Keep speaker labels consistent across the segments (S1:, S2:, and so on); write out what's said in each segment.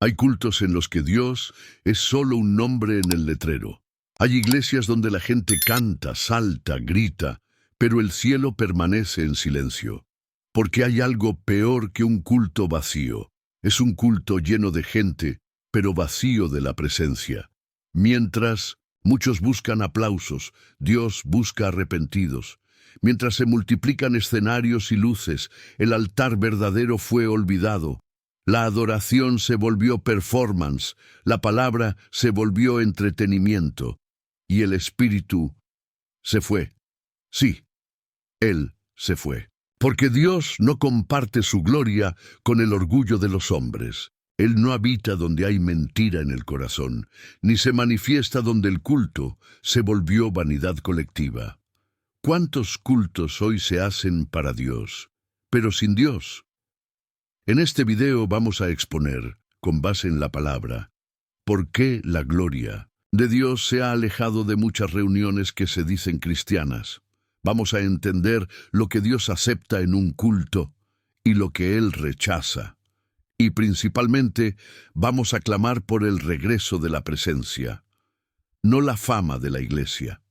S1: Hay cultos en los que Dios es solo un nombre en el letrero. Hay iglesias donde la gente canta, salta, grita, pero el cielo permanece en silencio. Porque hay algo peor que un culto vacío. Es un culto lleno de gente, pero vacío de la presencia. Mientras muchos buscan aplausos, Dios busca arrepentidos. Mientras se multiplican escenarios y luces, el altar verdadero fue olvidado. La adoración se volvió performance, la palabra se volvió entretenimiento, y el espíritu se fue. Sí, Él se fue. Porque Dios no comparte su gloria con el orgullo de los hombres. Él no habita donde hay mentira en el corazón, ni se manifiesta donde el culto se volvió vanidad colectiva. ¿Cuántos cultos hoy se hacen para Dios, pero sin Dios? En este video vamos a exponer, con base en la palabra, por qué la gloria de Dios se ha alejado de muchas reuniones que se dicen cristianas. Vamos a entender lo que Dios acepta en un culto y lo que Él rechaza. Y principalmente vamos a clamar por el regreso de la presencia. No la fama de la iglesia,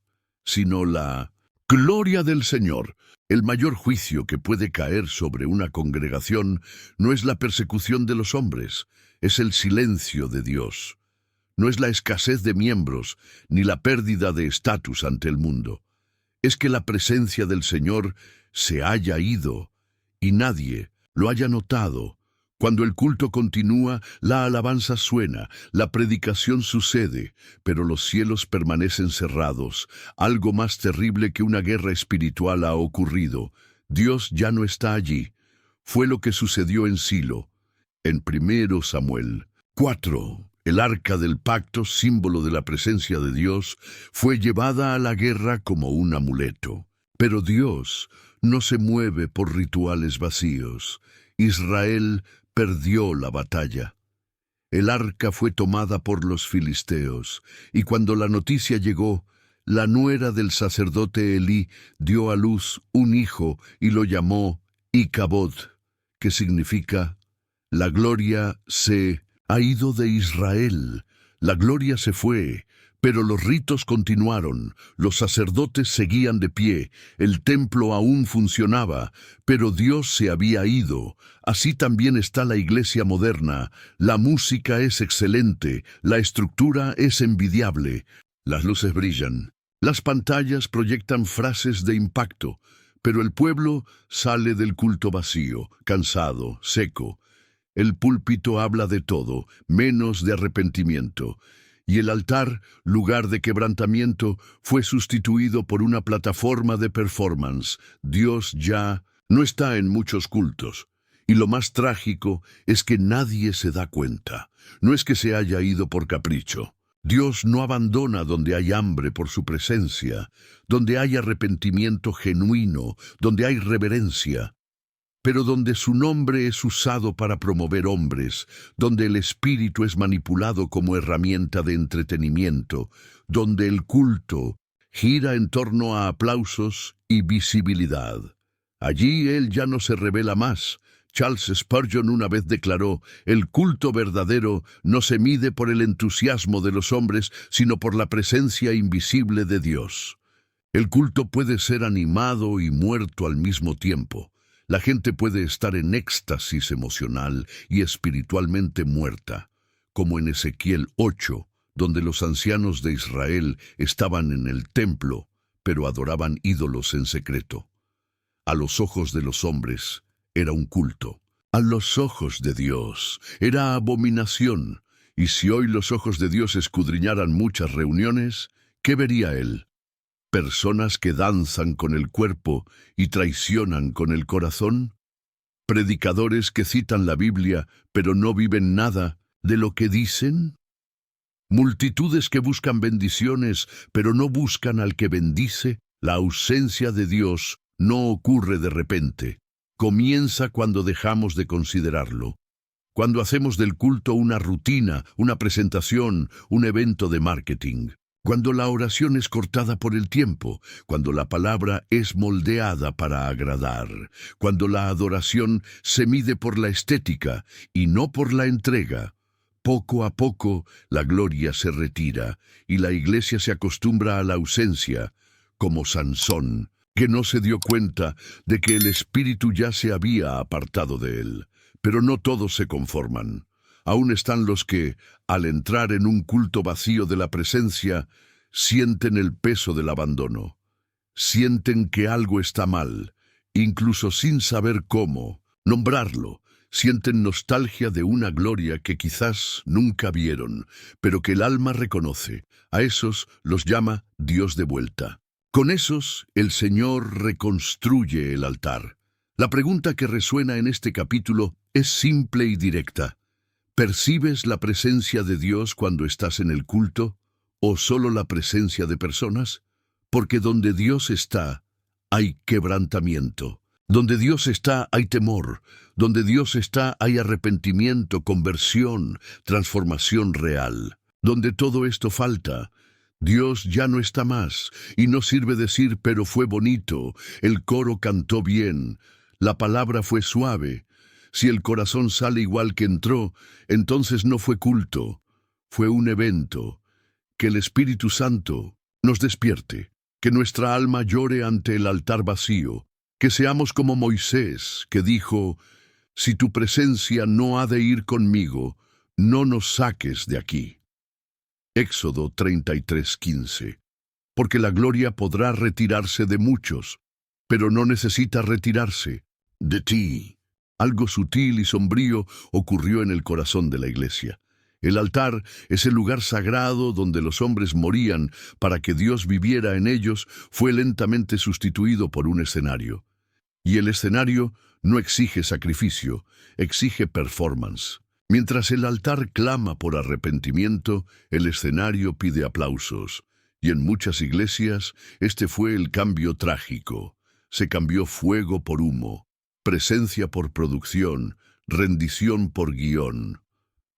S1: sino la gloria del Señor. El mayor juicio que puede caer sobre una congregación no es la persecución de los hombres, es el silencio de Dios. No es la escasez de miembros, ni la pérdida de estatus ante el mundo. Es que la presencia del Señor se haya ido y nadie lo haya notado. Cuando el culto continúa, la alabanza suena, la predicación sucede, pero los cielos permanecen cerrados. Algo más terrible que una guerra espiritual ha ocurrido. Dios ya no está allí. Fue lo que sucedió en Silo, en 1 Samuel 4. El arca del pacto, símbolo de la presencia de Dios, fue llevada a la guerra como un amuleto. Pero Dios no se mueve por rituales vacíos. Israel perdió la batalla. El arca fue tomada por los filisteos, y cuando la noticia llegó, la nuera del sacerdote Elí dio a luz un hijo y lo llamó Icabod, que significa la gloria se ha ido de Israel. La gloria se fue, pero los ritos continuaron, los sacerdotes seguían de pie, el templo aún funcionaba, pero Dios se había ido. Así también está la iglesia moderna. La música es excelente, la estructura es envidiable, las luces brillan, las pantallas proyectan frases de impacto, pero el pueblo sale del culto vacío, cansado, seco. El púlpito habla de todo, menos de arrepentimiento. Y el altar, lugar de quebrantamiento, fue sustituido por una plataforma de performance. Dios ya no está en muchos cultos. Y lo más trágico es que nadie se da cuenta. No es que se haya ido por capricho. Dios no abandona donde hay hambre por su presencia, donde hay arrepentimiento genuino, donde hay reverencia. Pero donde su nombre es usado para promover hombres, donde el espíritu es manipulado como herramienta de entretenimiento, donde el culto gira en torno a aplausos y visibilidad. Allí Él ya no se revela más. Charles Spurgeon una vez declaró: el culto verdadero no se mide por el entusiasmo de los hombres, sino por la presencia invisible de Dios. El culto puede ser animado y muerto al mismo tiempo. La gente puede estar en éxtasis emocional y espiritualmente muerta, como en Ezequiel 8, donde los ancianos de Israel estaban en el templo, pero adoraban ídolos en secreto. A los ojos de los hombres era un culto. A los ojos de Dios era abominación. Y si hoy los ojos de Dios escudriñaran muchas reuniones, ¿qué vería Él? Personas que danzan con el cuerpo y traicionan con el corazón. Predicadores que citan la Biblia, pero no viven nada de lo que dicen. Multitudes que buscan bendiciones, pero no buscan al que bendice. La ausencia de Dios no ocurre de repente. Comienza cuando dejamos de considerarlo. Cuando hacemos del culto una rutina, una presentación, un evento de marketing. Cuando la oración es cortada por el tiempo, cuando la palabra es moldeada para agradar, cuando la adoración se mide por la estética y no por la entrega. Poco a poco la gloria se retira y la iglesia se acostumbra a la ausencia, como Sansón, que no se dio cuenta de que el espíritu ya se había apartado de él. Pero no todos se conforman. Aún están los que, al entrar en un culto vacío de la presencia, sienten el peso del abandono. Sienten que algo está mal, incluso sin saber cómo nombrarlo. Sienten nostalgia de una gloria que quizás nunca vieron, pero que el alma reconoce. A esos los llama Dios de vuelta. Con esos, el Señor reconstruye el altar. La pregunta que resuena en este capítulo es simple y directa. ¿Percibes la presencia de Dios cuando estás en el culto? ¿O solo la presencia de personas? Porque donde Dios está, hay quebrantamiento. Donde Dios está, hay temor. Donde Dios está, hay arrepentimiento, conversión, transformación real. Donde todo esto falta, Dios ya no está más, y no sirve decir, pero fue bonito, el coro cantó bien, la palabra fue suave. Si el corazón sale igual que entró, entonces no fue culto, fue un evento. Que el Espíritu Santo nos despierte, que nuestra alma llore ante el altar vacío, que seamos como Moisés, que dijo, si tu presencia no ha de ir conmigo, no nos saques de aquí. Éxodo 33:15. Porque la gloria podrá retirarse de muchos, pero no necesita retirarse de ti. Algo sutil y sombrío ocurrió en el corazón de la iglesia. El altar es el lugar sagrado donde los hombres morían para que Dios viviera en ellos, fue lentamente sustituido por un escenario. Y el escenario no exige sacrificio, exige performance. Mientras el altar clama por arrepentimiento, el escenario pide aplausos. Y en muchas iglesias, este fue el cambio trágico. Se cambió fuego por humo, presencia por producción, rendición por guión.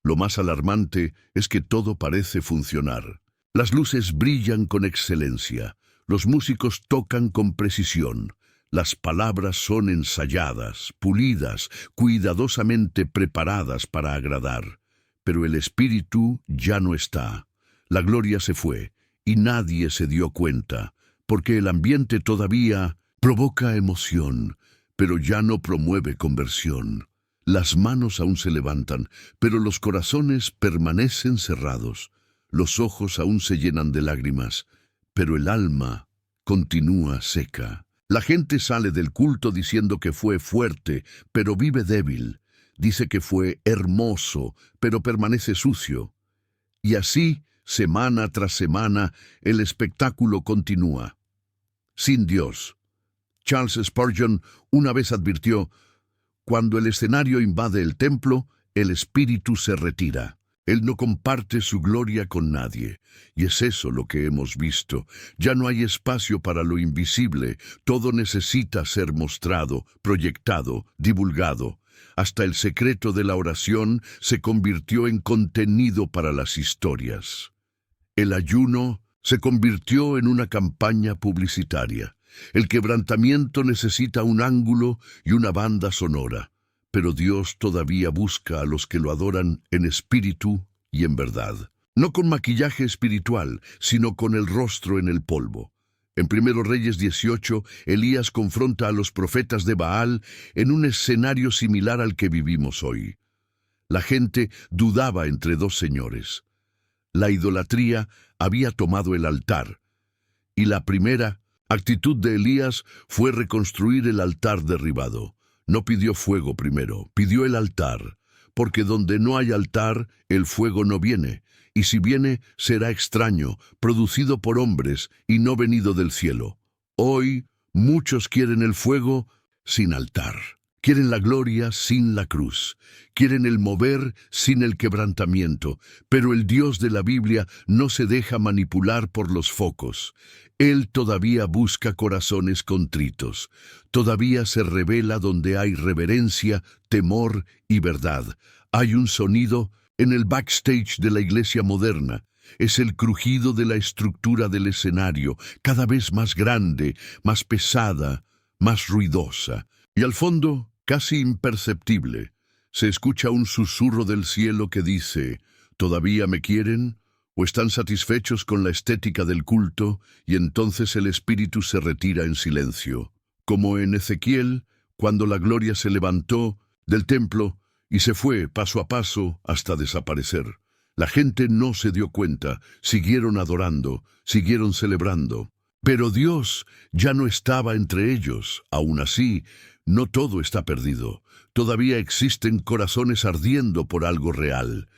S1: Lo más alarmante es que todo parece funcionar. Las luces brillan con excelencia, los músicos tocan con precisión, las palabras son ensayadas, pulidas, cuidadosamente preparadas para agradar. Pero el espíritu ya no está. La gloria se fue y nadie se dio cuenta, porque el ambiente todavía provoca emoción, pero ya no promueve conversión. Las manos aún se levantan, pero los corazones permanecen cerrados. Los ojos aún se llenan de lágrimas, pero el alma continúa seca. La gente sale del culto diciendo que fue fuerte, pero vive débil. Dice que fue hermoso, pero permanece sucio. Y así, semana tras semana, el espectáculo continúa. Sin Dios. Charles Spurgeon una vez advirtió, cuando el escenario invade el templo, el espíritu se retira. Él no comparte su gloria con nadie. Y es eso lo que hemos visto. Ya no hay espacio para lo invisible. Todo necesita ser mostrado, proyectado, divulgado. Hasta el secreto de la oración se convirtió en contenido para las historias. El ayuno se convirtió en una campaña publicitaria. El quebrantamiento necesita un ángulo y una banda sonora, pero Dios todavía busca a los que lo adoran en espíritu y en verdad. No con maquillaje espiritual, sino con el rostro en el polvo. En 1 Reyes 18, Elías confronta a los profetas de Baal en un escenario similar al que vivimos hoy. La gente dudaba entre dos señores. La idolatría había tomado el altar, y la primera actitud de Elías fue reconstruir el altar derribado. No pidió fuego primero, pidió el altar, porque donde no hay altar, el fuego no viene, y si viene, será extraño, producido por hombres y no venido del cielo. Hoy, muchos quieren el fuego sin altar. Quieren la gloria sin la cruz. Quieren el mover sin el quebrantamiento. Pero el Dios de la Biblia no se deja manipular por los focos. Él todavía busca corazones contritos. Todavía se revela donde hay reverencia, temor y verdad. Hay un sonido en el backstage de la iglesia moderna. Es el crujido de la estructura del escenario, cada vez más grande, más pesada, más ruidosa. Y al fondo, casi imperceptible, se escucha un susurro del cielo que dice, ¿Todavía me quieren? ¿O están satisfechos con la estética del culto y entonces el espíritu se retira en silencio? Como en Ezequiel, cuando la gloria se levantó del templo y se fue paso a paso hasta desaparecer. La gente no se dio cuenta, siguieron adorando, siguieron celebrando. Pero Dios ya no estaba entre ellos. Aún así, no todo está perdido. Todavía existen corazones ardiendo por algo real.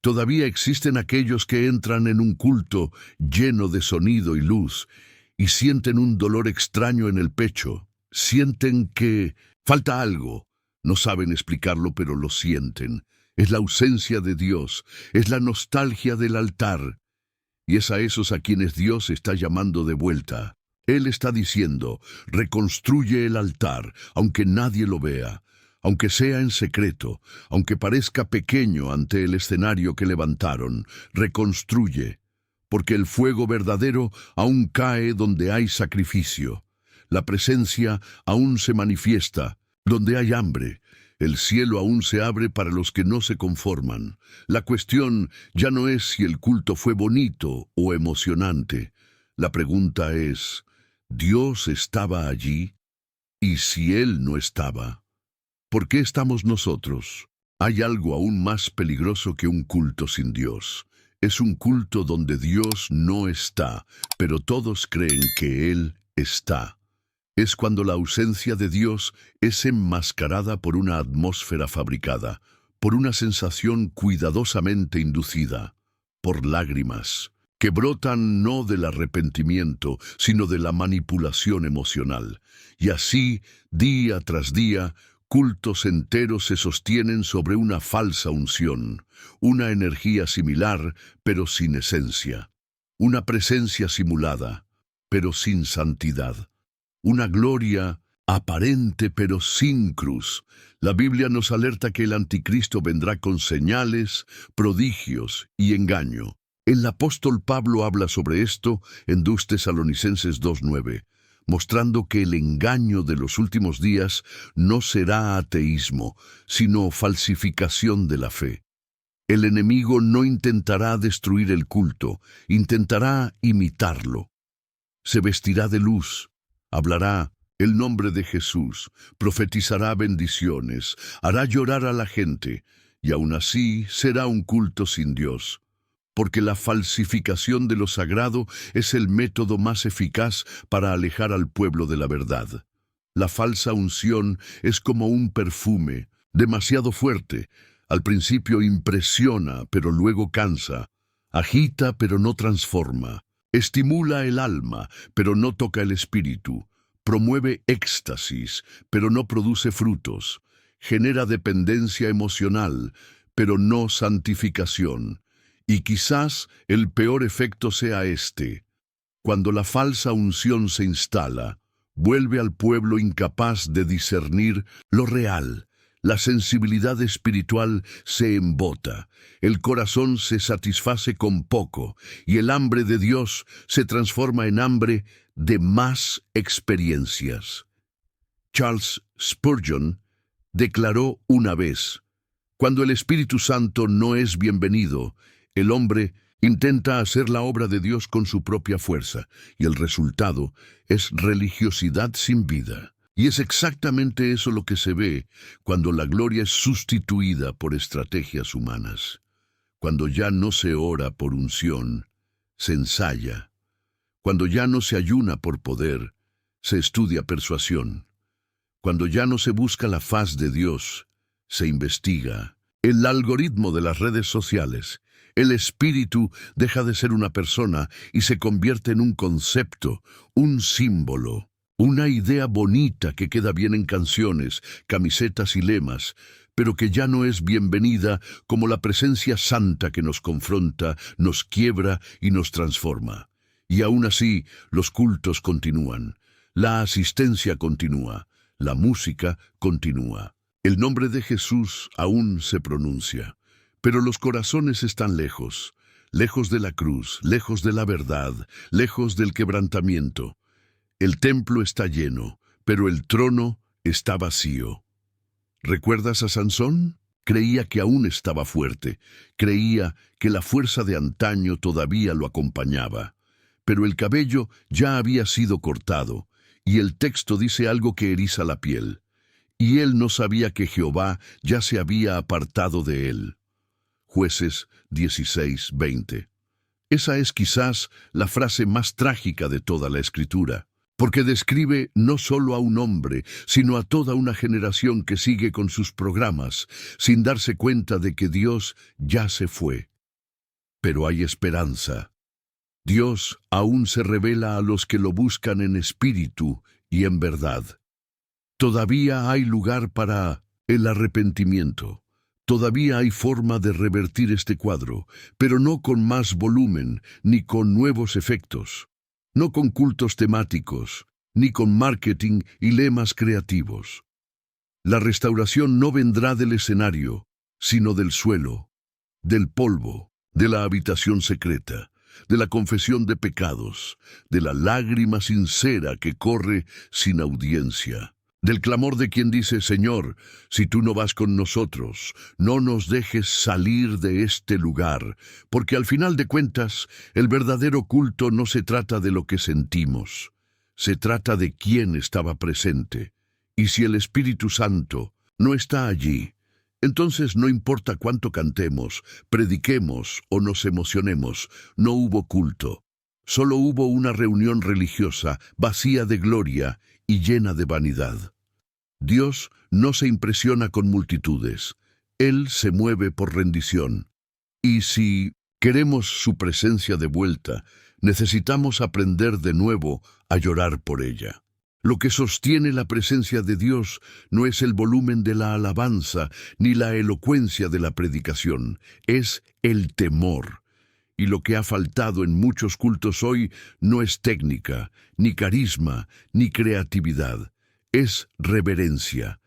S1: Todavía existen aquellos que entran en un culto lleno de sonido y luz y sienten un dolor extraño en el pecho. Sienten que falta algo. No saben explicarlo, pero lo sienten. Es la ausencia de Dios, es la nostalgia del altar. Y es a esos a quienes Dios está llamando de vuelta. Él está diciendo, reconstruye el altar, aunque nadie lo vea. Aunque sea en secreto, aunque parezca pequeño ante el escenario que levantaron, reconstruye, porque el fuego verdadero aún cae donde hay sacrificio. La presencia aún se manifiesta donde hay hambre. El cielo aún se abre para los que no se conforman. La cuestión ya no es si el culto fue bonito o emocionante. La pregunta es, ¿Dios estaba allí? ¿Y si Él no estaba? ¿Por qué estamos nosotros? Hay algo aún más peligroso que un culto sin Dios. Es un culto donde Dios no está, pero todos creen que Él está. Es cuando la ausencia de Dios es enmascarada por una atmósfera fabricada, por una sensación cuidadosamente inducida, por lágrimas, que brotan no del arrepentimiento, sino de la manipulación emocional. Y así, día tras día, cultos enteros se sostienen sobre una falsa unción, una energía similar, pero sin esencia, una presencia simulada, pero sin santidad, una gloria aparente pero sin cruz. La Biblia nos alerta que el anticristo vendrá con señales, prodigios y engaño. El apóstol Pablo habla sobre esto en 2 Tesalonicenses 2:9. Mostrando que el engaño de los últimos días no será ateísmo, sino falsificación de la fe. El enemigo no intentará destruir el culto, intentará imitarlo. Se vestirá de luz, hablará el nombre de Jesús, profetizará bendiciones, hará llorar a la gente, y aún así será un culto sin Dios. Porque la falsificación de lo sagrado es el método más eficaz para alejar al pueblo de la verdad. La falsa unción es como un perfume, demasiado fuerte. Al principio impresiona, pero luego cansa. Agita, pero no transforma. Estimula el alma, pero no toca el espíritu. Promueve éxtasis, pero no produce frutos. Genera dependencia emocional, pero no santificación. Y quizás el peor efecto sea este. Cuando la falsa unción se instala, vuelve al pueblo incapaz de discernir lo real. La sensibilidad espiritual se embota, el corazón se satisface con poco y el hambre de Dios se transforma en hambre de más experiencias. Charles Spurgeon declaró una vez, cuando el Espíritu Santo no es bienvenido, el hombre intenta hacer la obra de Dios con su propia fuerza, y el resultado es religiosidad sin vida. Y es exactamente eso lo que se ve cuando la gloria es sustituida por estrategias humanas. Cuando ya no se ora por unción, se ensaya. Cuando ya no se ayuna por poder, se estudia persuasión. Cuando ya no se busca la faz de Dios, se investiga. El algoritmo de las redes sociales. El espíritu deja de ser una persona y se convierte en un concepto, un símbolo, una idea bonita que queda bien en canciones, camisetas y lemas, pero que ya no es bienvenida como la presencia santa que nos confronta, nos quiebra y nos transforma. Y aún así, los cultos continúan, la asistencia continúa, la música continúa. El nombre de Jesús aún se pronuncia. Pero los corazones están lejos, lejos de la cruz, lejos de la verdad, lejos del quebrantamiento. El templo está lleno, pero el trono está vacío. ¿Recuerdas a Sansón? Creía que aún estaba fuerte, creía que la fuerza de antaño todavía lo acompañaba. Pero el cabello ya había sido cortado, y el texto dice algo que eriza la piel. Y él no sabía que Jehová ya se había apartado de él. Jueces 16:20. Esa es quizás la frase más trágica de toda la Escritura, porque describe no solo a un hombre, sino a toda una generación que sigue con sus programas, sin darse cuenta de que Dios ya se fue. Pero hay esperanza. Dios aún se revela a los que lo buscan en espíritu y en verdad. Todavía hay lugar para el arrepentimiento. Todavía hay forma de revertir este cuadro, pero no con más volumen, ni con nuevos efectos, no con cultos temáticos, ni con marketing y lemas creativos. La restauración no vendrá del escenario, sino del suelo, del polvo, de la habitación secreta, de la confesión de pecados, de la lágrima sincera que corre sin audiencia, del clamor de quien dice: Señor, si tú no vas con nosotros, no nos dejes salir de este lugar, porque al final de cuentas, el verdadero culto no se trata de lo que sentimos, se trata de quién estaba presente. Y si el Espíritu Santo no está allí, entonces no importa cuánto cantemos, prediquemos o nos emocionemos, no hubo culto. Solo hubo una reunión religiosa, vacía de gloria y llena de vanidad. Dios no se impresiona con multitudes. Él se mueve por rendición. Y si queremos su presencia de vuelta, necesitamos aprender de nuevo a llorar por ella. Lo que sostiene la presencia de Dios no es el volumen de la alabanza ni la elocuencia de la predicación, es el temor. Y lo que ha faltado en muchos cultos hoy no es técnica, ni carisma, ni creatividad, es reverencia.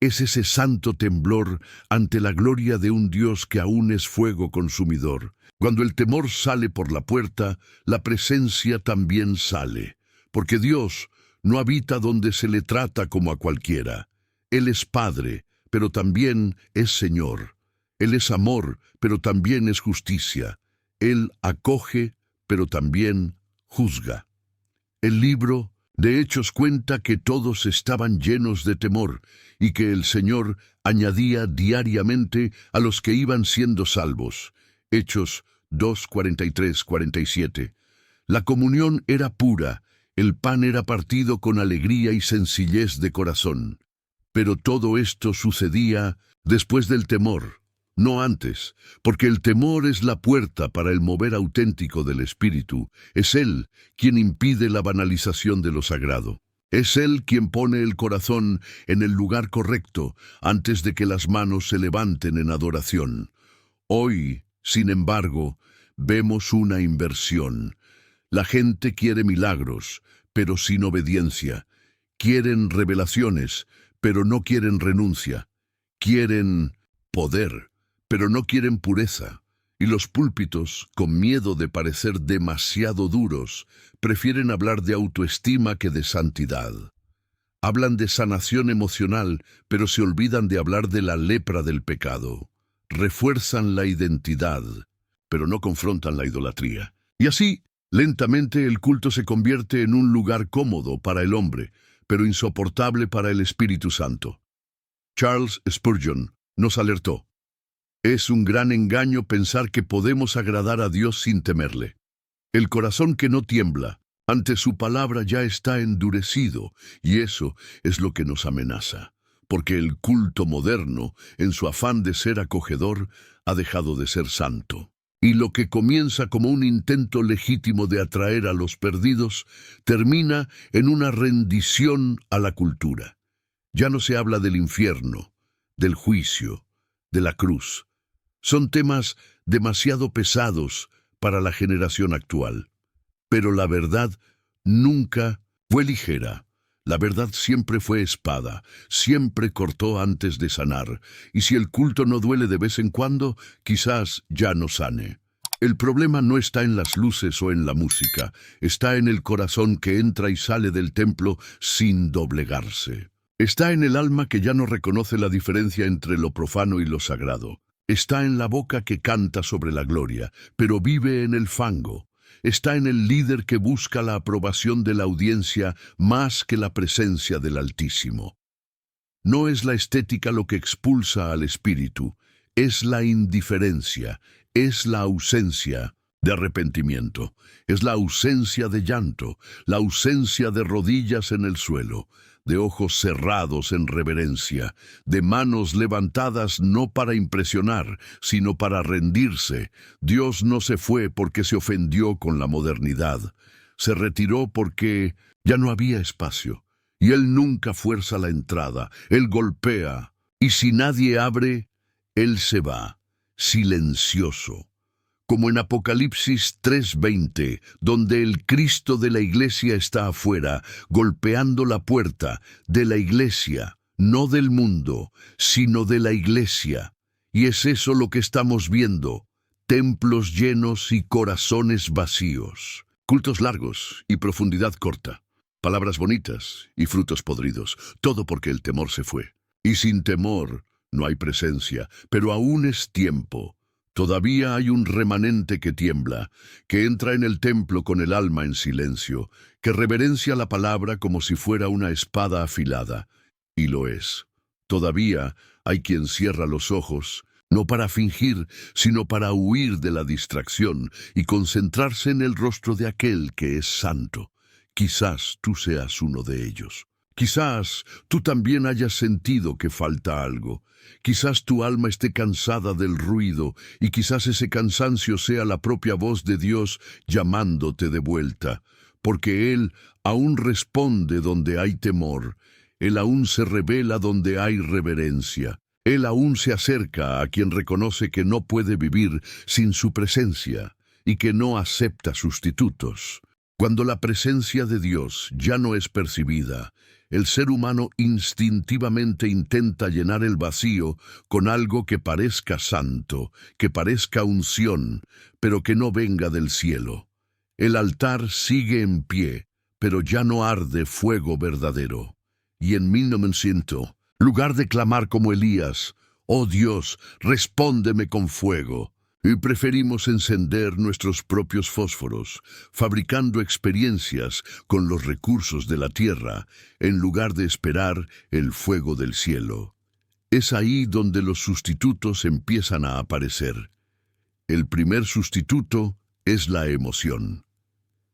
S1: Es ese santo temblor ante la gloria de un Dios que aún es fuego consumidor. Cuando el temor sale por la puerta, la presencia también sale, porque Dios no habita donde se le trata como a cualquiera. Él es Padre, pero también es Señor. Él es amor, pero también es justicia. Él acoge, pero también juzga. El libro de Hechos cuenta que todos estaban llenos de temor y que el Señor añadía diariamente a los que iban siendo salvos. Hechos 2:43-47. La comunión era pura. El pan era partido con alegría y sencillez de corazón. Pero todo esto sucedía después del temor, no antes, porque el temor es la puerta para el mover auténtico del Espíritu. Es Él quien impide la banalización de lo sagrado. Es Él quien pone el corazón en el lugar correcto antes de que las manos se levanten en adoración. Hoy, sin embargo, vemos una inversión. La gente quiere milagros, pero sin obediencia. Quieren revelaciones, pero no quieren renuncia. Quieren poder, pero no quieren pureza. Y los púlpitos, con miedo de parecer demasiado duros, prefieren hablar de autoestima que de santidad. Hablan de sanación emocional, pero se olvidan de hablar de la lepra del pecado. Refuerzan la identidad, pero no confrontan la idolatría. Y así, lentamente el culto se convierte en un lugar cómodo para el hombre, pero insoportable para el Espíritu Santo. Charles Spurgeon nos alertó: es un gran engaño pensar que podemos agradar a Dios sin temerle. El corazón que no tiembla ante su palabra ya está endurecido, y eso es lo que nos amenaza, porque el culto moderno, en su afán de ser acogedor, ha dejado de ser santo. Y lo que comienza como un intento legítimo de atraer a los perdidos, termina en una rendición a la cultura. Ya no se habla del infierno, del juicio, de la cruz. Son temas demasiado pesados para la generación actual. Pero la verdad nunca fue ligera. La verdad siempre fue espada, siempre cortó antes de sanar, y si el culto no duele de vez en cuando, quizás ya no sane. El problema no está en las luces o en la música, está en el corazón que entra y sale del templo sin doblegarse. Está en el alma que ya no reconoce la diferencia entre lo profano y lo sagrado. Está en la boca que canta sobre la gloria, pero vive en el fango. Está en el líder que busca la aprobación de la audiencia más que la presencia del Altísimo. No es la estética lo que expulsa al espíritu, es la indiferencia, es la ausencia de arrepentimiento, es la ausencia de llanto, la ausencia de rodillas en el suelo, de ojos cerrados en reverencia, de manos levantadas no para impresionar, sino para rendirse. Dios no se fue porque se ofendió con la modernidad, se retiró porque ya no había espacio. Y Él nunca fuerza la entrada, Él golpea, y si nadie abre, Él se va, silencioso. Como en Apocalipsis 3:20, donde el Cristo de la iglesia está afuera, golpeando la puerta de la iglesia, no del mundo, sino de la iglesia. Y es eso lo que estamos viendo, templos llenos y corazones vacíos, cultos largos y profundidad corta. Palabras bonitas y frutos podridos, todo porque el temor se fue. Y sin temor no hay presencia, pero aún es tiempo. Todavía hay un remanente que tiembla, que entra en el templo con el alma en silencio, que reverencia la palabra como si fuera una espada afilada. Y lo es. Todavía hay quien cierra los ojos, no para fingir, sino para huir de la distracción y concentrarse en el rostro de aquel que es santo. Quizás tú seas uno de ellos. Quizás tú también hayas sentido que falta algo. Quizás tu alma esté cansada del ruido y quizás ese cansancio sea la propia voz de Dios llamándote de vuelta, porque Él aún responde donde hay temor. Él aún se revela donde hay reverencia. Él aún se acerca a quien reconoce que no puede vivir sin su presencia y que no acepta sustitutos. Cuando la presencia de Dios ya no es percibida, el ser humano instintivamente intenta llenar el vacío con algo que parezca santo, que parezca unción, pero que no venga del cielo. El altar sigue en pie, pero ya no arde fuego verdadero. Y en 1900, lugar de clamar como Elías, «Oh Dios, respóndeme con fuego», y preferimos encender nuestros propios fósforos, fabricando experiencias con los recursos de la tierra, en lugar de esperar el fuego del cielo. Es ahí donde los sustitutos empiezan a aparecer. El primer sustituto es la emoción.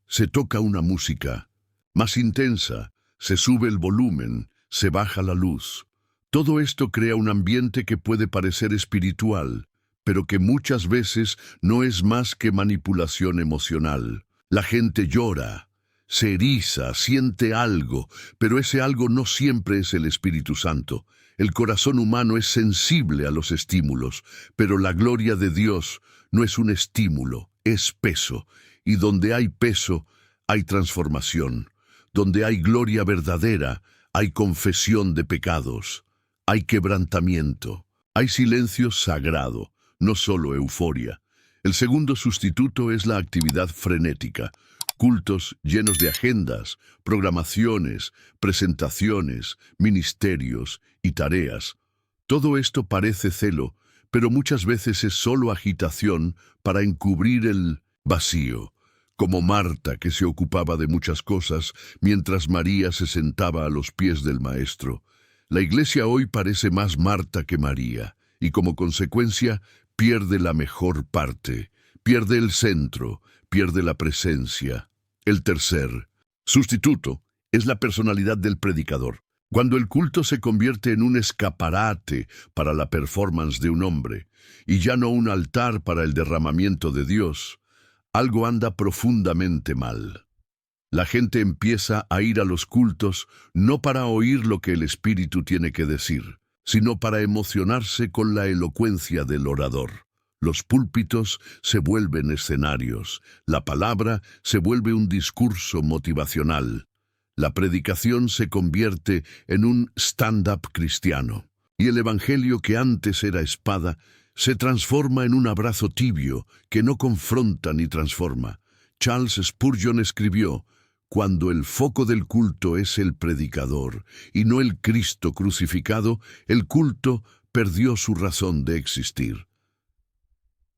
S1: Se toca una música más intensa, se sube el volumen, se baja la luz. Todo esto crea un ambiente que puede parecer espiritual, pero que muchas veces no es más que manipulación emocional. La gente llora, se eriza, siente algo, pero ese algo no siempre es el Espíritu Santo. El corazón humano es sensible a los estímulos, pero la gloria de Dios no es un estímulo, es peso. Y donde hay peso, hay transformación. Donde hay gloria verdadera, hay confesión de pecados. Hay quebrantamiento. Hay silencio sagrado. No solo euforia. El segundo sustituto es la actividad frenética. Cultos llenos de agendas, programaciones, presentaciones, ministerios y tareas. Todo esto parece celo, pero muchas veces es solo agitación para encubrir el vacío. Como Marta, que se ocupaba de muchas cosas, mientras María se sentaba a los pies del Maestro. La iglesia hoy parece más Marta que María, y como consecuencia, pierde la mejor parte, pierde el centro, pierde la presencia. El tercer sustituto es la personalidad del predicador. Cuando el culto se convierte en un escaparate para la performance de un hombre, y ya no un altar para el derramamiento de Dios, algo anda profundamente mal. La gente empieza a ir a los cultos no para oír lo que el Espíritu tiene que decir, sino para emocionarse con la elocuencia del orador. Los púlpitos se vuelven escenarios, la palabra se vuelve un discurso motivacional. La predicación se convierte en un stand-up cristiano, y el evangelio que antes era espada se transforma en un abrazo tibio que no confronta ni transforma. Charles Spurgeon escribió: Cuando el foco del culto es el predicador y no el Cristo crucificado, el culto perdió su razón de existir.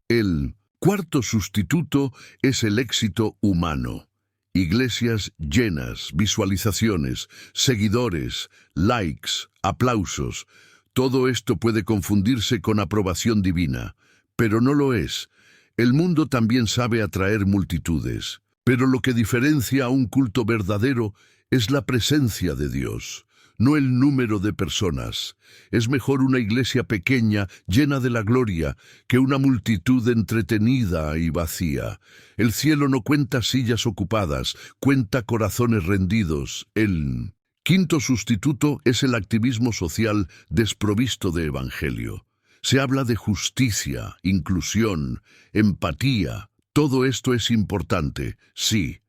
S1: El cuarto sustituto es el éxito humano. Iglesias llenas, visualizaciones, seguidores, likes, aplausos. Todo esto puede confundirse con aprobación divina, pero no lo es. El mundo también sabe atraer multitudes, pero lo que diferencia a un culto verdadero es la presencia de Dios, no el número de personas. Es mejor una iglesia pequeña, llena de la gloria, que una multitud entretenida y vacía. El cielo no cuenta sillas ocupadas, cuenta corazones rendidos. El quinto sustituto es el activismo social desprovisto de evangelio. Se habla de justicia, inclusión, empatía. Todo esto es importante, sí.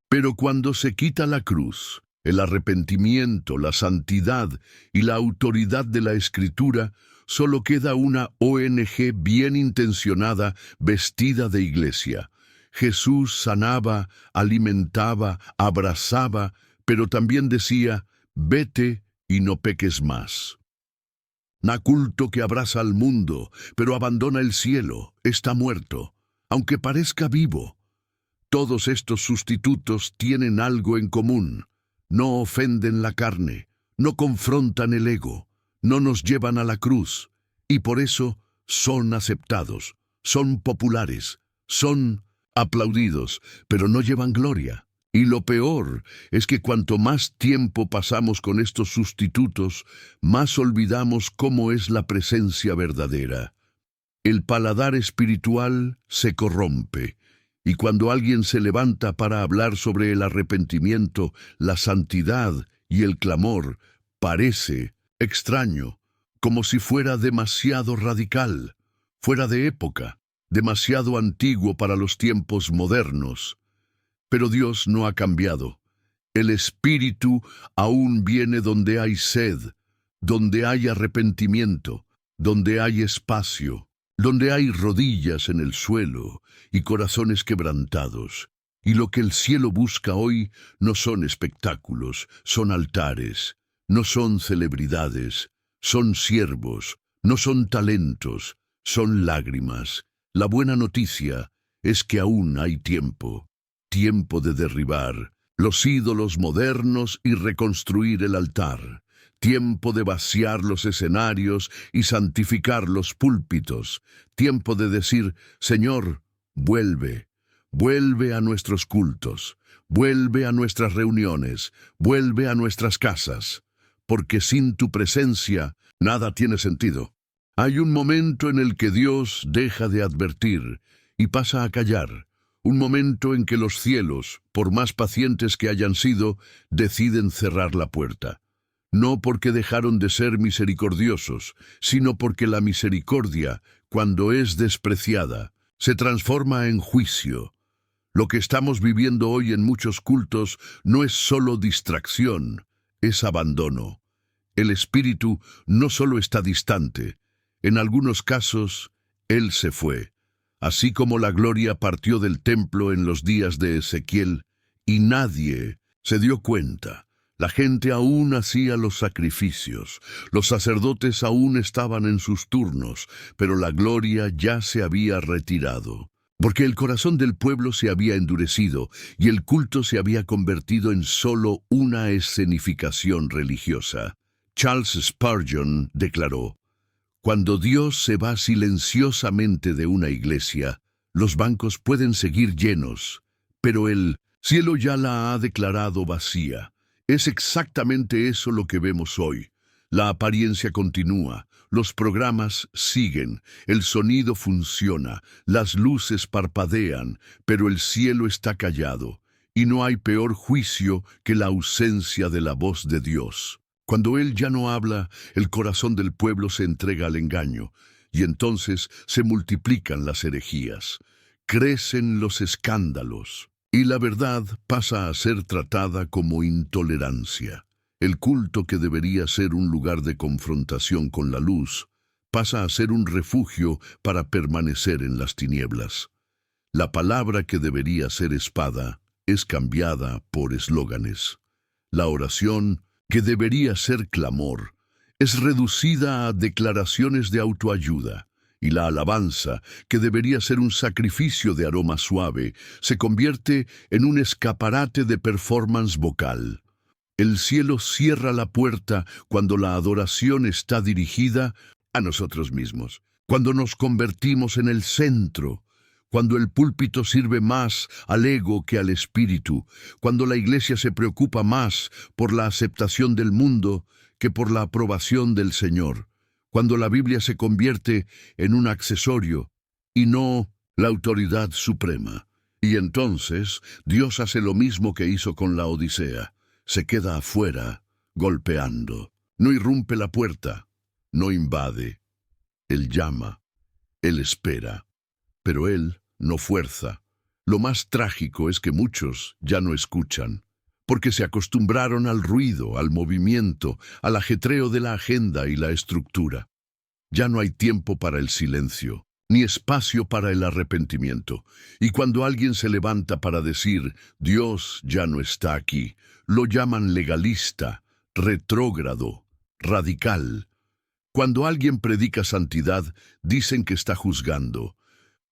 S1: Pero cuando se quita la cruz, el arrepentimiento, la santidad y la autoridad de la Escritura, solo queda una ONG bien intencionada, vestida de iglesia. Jesús sanaba, alimentaba, abrazaba, pero también decía, vete y no peques más. Culto que abraza al mundo, pero abandona el cielo, está muerto, aunque parezca vivo. Todos estos sustitutos tienen algo en común. No ofenden la carne, no confrontan el ego, no nos llevan a la cruz, y por eso son aceptados, son populares, son aplaudidos, pero no llevan gloria. Y lo peor es que cuanto más tiempo pasamos con estos sustitutos, más olvidamos cómo es la presencia verdadera. El paladar espiritual se corrompe, y cuando alguien se levanta para hablar sobre el arrepentimiento, la santidad y el clamor, parece extraño, como si fuera demasiado radical, fuera de época, demasiado antiguo para los tiempos modernos. Pero Dios no ha cambiado. El Espíritu aún viene donde hay sed, donde hay arrepentimiento, donde hay espacio, donde hay rodillas en el suelo y corazones quebrantados. Y lo que el cielo busca hoy no son espectáculos, son altares, no son celebridades, son siervos, no son talentos, son lágrimas. La buena noticia es que aún hay tiempo. Tiempo de derribar los ídolos modernos y reconstruir el altar. Tiempo de vaciar los escenarios y santificar los púlpitos. Tiempo de decir, Señor, vuelve, vuelve a nuestros cultos, vuelve a nuestras reuniones, vuelve a nuestras casas, porque sin tu presencia nada tiene sentido. Hay un momento en el que Dios deja de advertir y pasa a callar. Un momento en que los cielos, por más pacientes que hayan sido, deciden cerrar la puerta. No porque dejaron de ser misericordiosos, sino porque la misericordia, cuando es despreciada, se transforma en juicio. Lo que estamos viviendo hoy en muchos cultos no es solo distracción, es abandono. El Espíritu no solo está distante, en algunos casos, Él se fue. Así como la gloria partió del templo en los días de Ezequiel, y nadie se dio cuenta. La gente aún hacía los sacrificios, los sacerdotes aún estaban en sus turnos, pero la gloria ya se había retirado, porque el corazón del pueblo se había endurecido y el culto se había convertido en solo una escenificación religiosa. Charles Spurgeon declaró, cuando Dios se va silenciosamente de una iglesia, los bancos pueden seguir llenos, pero el cielo ya la ha declarado vacía. Es exactamente eso lo que vemos hoy. La apariencia continúa, los programas siguen, el sonido funciona, las luces parpadean, pero el cielo está callado, y no hay peor juicio que la ausencia de la voz de Dios. Cuando Él ya no habla, el corazón del pueblo se entrega al engaño, y entonces se multiplican las herejías, crecen los escándalos, y la verdad pasa a ser tratada como intolerancia. El culto que debería ser un lugar de confrontación con la luz, pasa a ser un refugio para permanecer en las tinieblas. La palabra que debería ser espada, es cambiada por eslóganes. La oración, que debería ser clamor, es reducida a declaraciones de autoayuda, y la alabanza, que debería ser un sacrificio de aroma suave, se convierte en un escaparate de performance vocal. El cielo cierra la puerta cuando la adoración está dirigida a nosotros mismos, cuando nos convertimos en el centro, cuando el púlpito sirve más al ego que al espíritu, cuando la iglesia se preocupa más por la aceptación del mundo que por la aprobación del Señor, cuando la Biblia se convierte en un accesorio y no la autoridad suprema. Y entonces Dios hace lo mismo que hizo con la Odisea. Se queda afuera, golpeando. No irrumpe la puerta, no invade. Él llama, Él espera, pero Él no fuerza. Lo más trágico es que muchos ya no escuchan, porque se acostumbraron al ruido, al movimiento, al ajetreo de la agenda y la estructura. Ya no hay tiempo para el silencio, ni espacio para el arrepentimiento. Y cuando alguien se levanta para decir, Dios ya no está aquí, lo llaman legalista, retrógrado, radical. Cuando alguien predica santidad, dicen que está juzgando.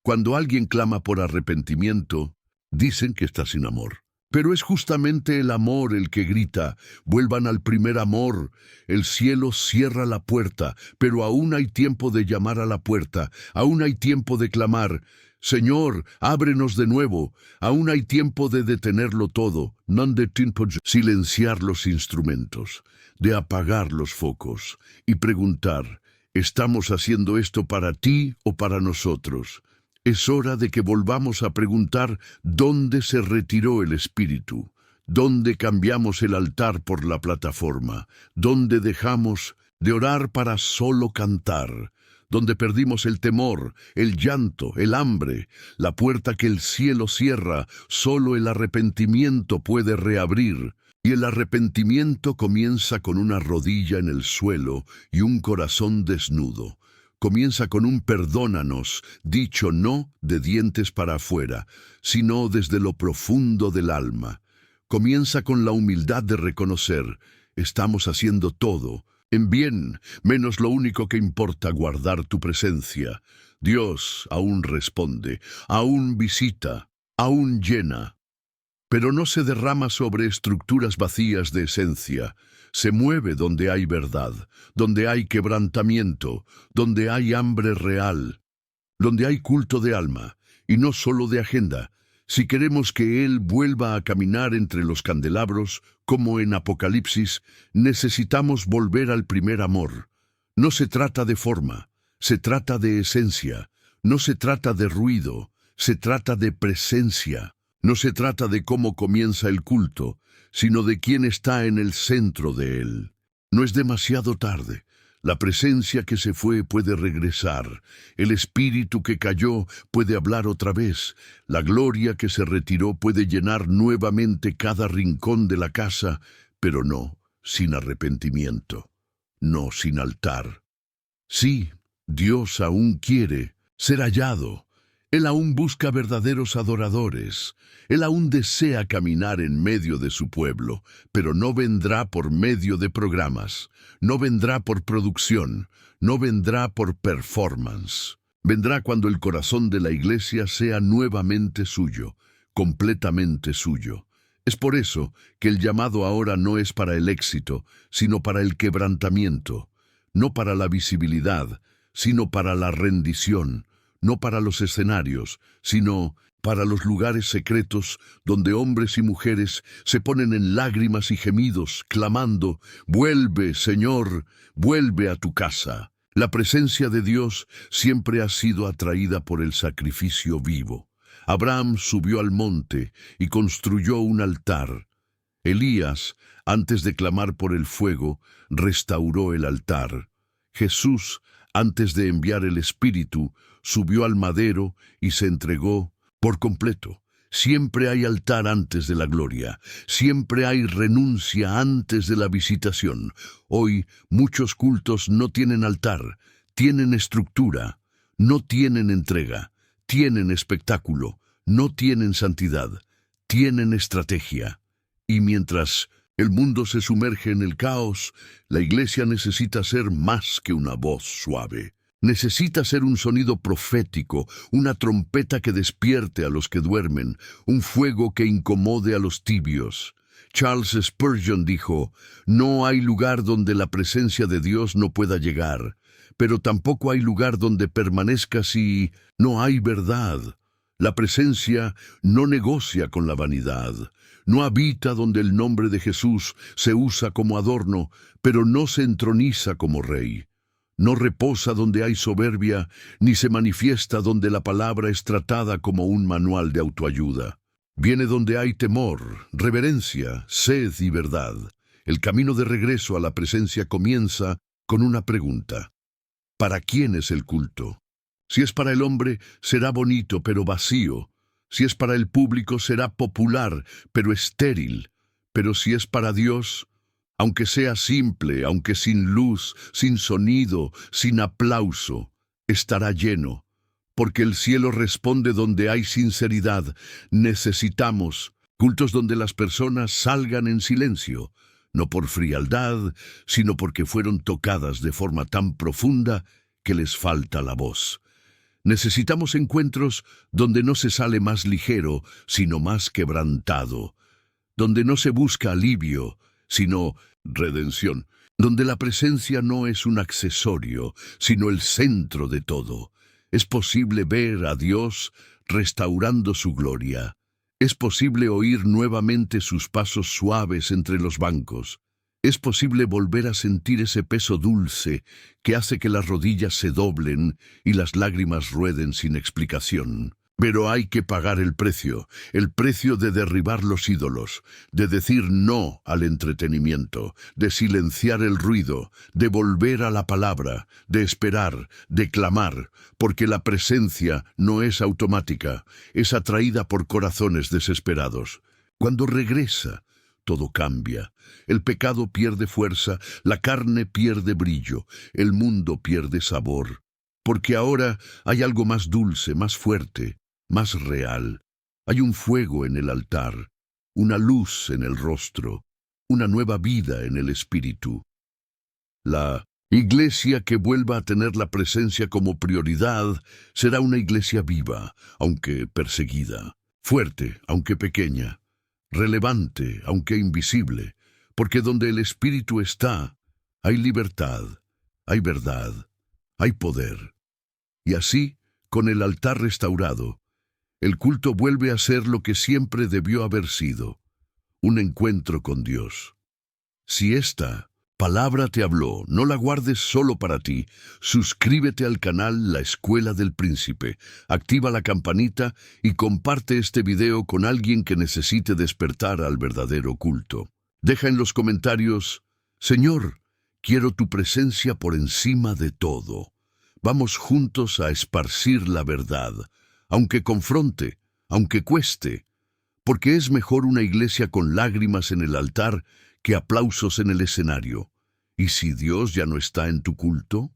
S1: Cuando alguien clama por arrepentimiento, dicen que está sin amor. Pero es justamente el amor el que grita, vuelvan al primer amor. El cielo cierra la puerta, pero aún hay tiempo de llamar a la puerta, aún hay tiempo de clamar, Señor, ábrenos de nuevo, aún hay tiempo de detenerlo todo, non de tiempo de silenciar los instrumentos, de apagar los focos y preguntar, ¿estamos haciendo esto para ti o para nosotros? Es hora de que volvamos a preguntar dónde se retiró el espíritu, dónde cambiamos el altar por la plataforma, dónde dejamos de orar para solo cantar, donde perdimos el temor, el llanto, el hambre, la puerta que el cielo cierra, solo el arrepentimiento puede reabrir. Y el arrepentimiento comienza con una rodilla en el suelo y un corazón desnudo. Comienza con un perdónanos, dicho no de dientes para afuera, sino desde lo profundo del alma. Comienza con la humildad de reconocer, estamos haciendo todo, en bien, menos lo único que importa guardar tu presencia. Dios aún responde, aún visita, aún llena. Pero no se derrama sobre estructuras vacías de esencia. Se mueve donde hay verdad, donde hay quebrantamiento, donde hay hambre real, donde hay culto de alma, y no solo de agenda. Si queremos que Él vuelva a caminar entre los candelabros, como en Apocalipsis, necesitamos volver al primer amor. No se trata de forma, se trata de esencia. No se trata de ruido, se trata de presencia. No se trata de cómo comienza el culto, sino de quién está en el centro de él. No es demasiado tarde. La presencia que se fue puede regresar. El espíritu que cayó puede hablar otra vez. La gloria que se retiró puede llenar nuevamente cada rincón de la casa, pero no sin arrepentimiento, no sin altar. Sí, Dios aún quiere ser hallado. Él aún busca verdaderos adoradores. Él aún desea caminar en medio de su pueblo, pero no vendrá por medio de programas, no vendrá por producción, no vendrá por performance. Vendrá cuando el corazón de la iglesia sea nuevamente suyo, completamente suyo. Es por eso que el llamado ahora no es para el éxito, sino para el quebrantamiento, no para la visibilidad, sino para la rendición, no para los escenarios, sino para los lugares secretos donde hombres y mujeres se ponen en lágrimas y gemidos, clamando, «Vuelve, Señor, vuelve a tu casa». La presencia de Dios siempre ha sido atraída por el sacrificio vivo. Abraham subió al monte y construyó un altar. Elías, antes de clamar por el fuego, restauró el altar. Jesús, antes de enviar el Espíritu, subió al madero y se entregó por completo. Siempre hay altar antes de la gloria. Siempre hay renuncia antes de la visitación. Hoy muchos cultos no tienen altar, tienen estructura, no tienen entrega, tienen espectáculo, no tienen santidad, tienen estrategia. Y mientras el mundo se sumerge en el caos, la iglesia necesita ser más que una voz suave. Necesita ser un sonido profético, una trompeta que despierte a los que duermen, un fuego que incomode a los tibios. Charles Spurgeon dijo: «No hay lugar donde la presencia de Dios no pueda llegar, pero tampoco hay lugar donde permanezca si no hay verdad». La presencia no negocia con la vanidad. No habita donde el nombre de Jesús se usa como adorno, pero no se entroniza como rey. No reposa donde hay soberbia, ni se manifiesta donde la palabra es tratada como un manual de autoayuda. Viene donde hay temor, reverencia, sed y verdad. El camino de regreso a la presencia comienza con una pregunta: ¿para quién es el culto? Si es para el hombre, será bonito pero vacío. Si es para el público, será popular pero estéril. Pero si es para Dios, aunque sea simple, aunque sin luz, sin sonido, sin aplauso, estará lleno. Porque el cielo responde donde hay sinceridad. Necesitamos cultos donde las personas salgan en silencio, no por frialdad, sino porque fueron tocadas de forma tan profunda que les falta la voz. Necesitamos encuentros donde no se sale más ligero, sino más quebrantado, donde no se busca alivio, sino redención, donde la presencia no es un accesorio, sino el centro de todo. Es posible ver a Dios restaurando su gloria. Es posible oír nuevamente sus pasos suaves entre los bancos. Es posible volver a sentir ese peso dulce que hace que las rodillas se doblen y las lágrimas rueden sin explicación. Pero hay que pagar el precio de derribar los ídolos, de decir no al entretenimiento, de silenciar el ruido, de volver a la palabra, de esperar, de clamar, porque la presencia no es automática, es atraída por corazones desesperados. Cuando regresa, todo cambia. El pecado pierde fuerza, la carne pierde brillo, el mundo pierde sabor. Porque ahora hay algo más dulce, más fuerte, más real. Hay un fuego en el altar, una luz en el rostro, una nueva vida en el espíritu. La iglesia que vuelva a tener la presencia como prioridad será una iglesia viva, aunque perseguida, fuerte, aunque pequeña, relevante, aunque invisible, porque donde el Espíritu está, hay libertad, hay verdad, hay poder. Y así, con el altar restaurado, el culto vuelve a ser lo que siempre debió haber sido, un encuentro con Dios. Si esta palabra te habló, no la guardes solo para ti. Suscríbete al canal La Escuela del Príncipe, activa la campanita y comparte este video con alguien que necesite despertar al verdadero culto. Deja en los comentarios: Señor, quiero tu presencia por encima de todo. Vamos juntos a esparcir la verdad, aunque confronte, aunque cueste, porque es mejor una iglesia con lágrimas en el altar que aplausos en el escenario. ¿Y si Dios ya no está en tu culto?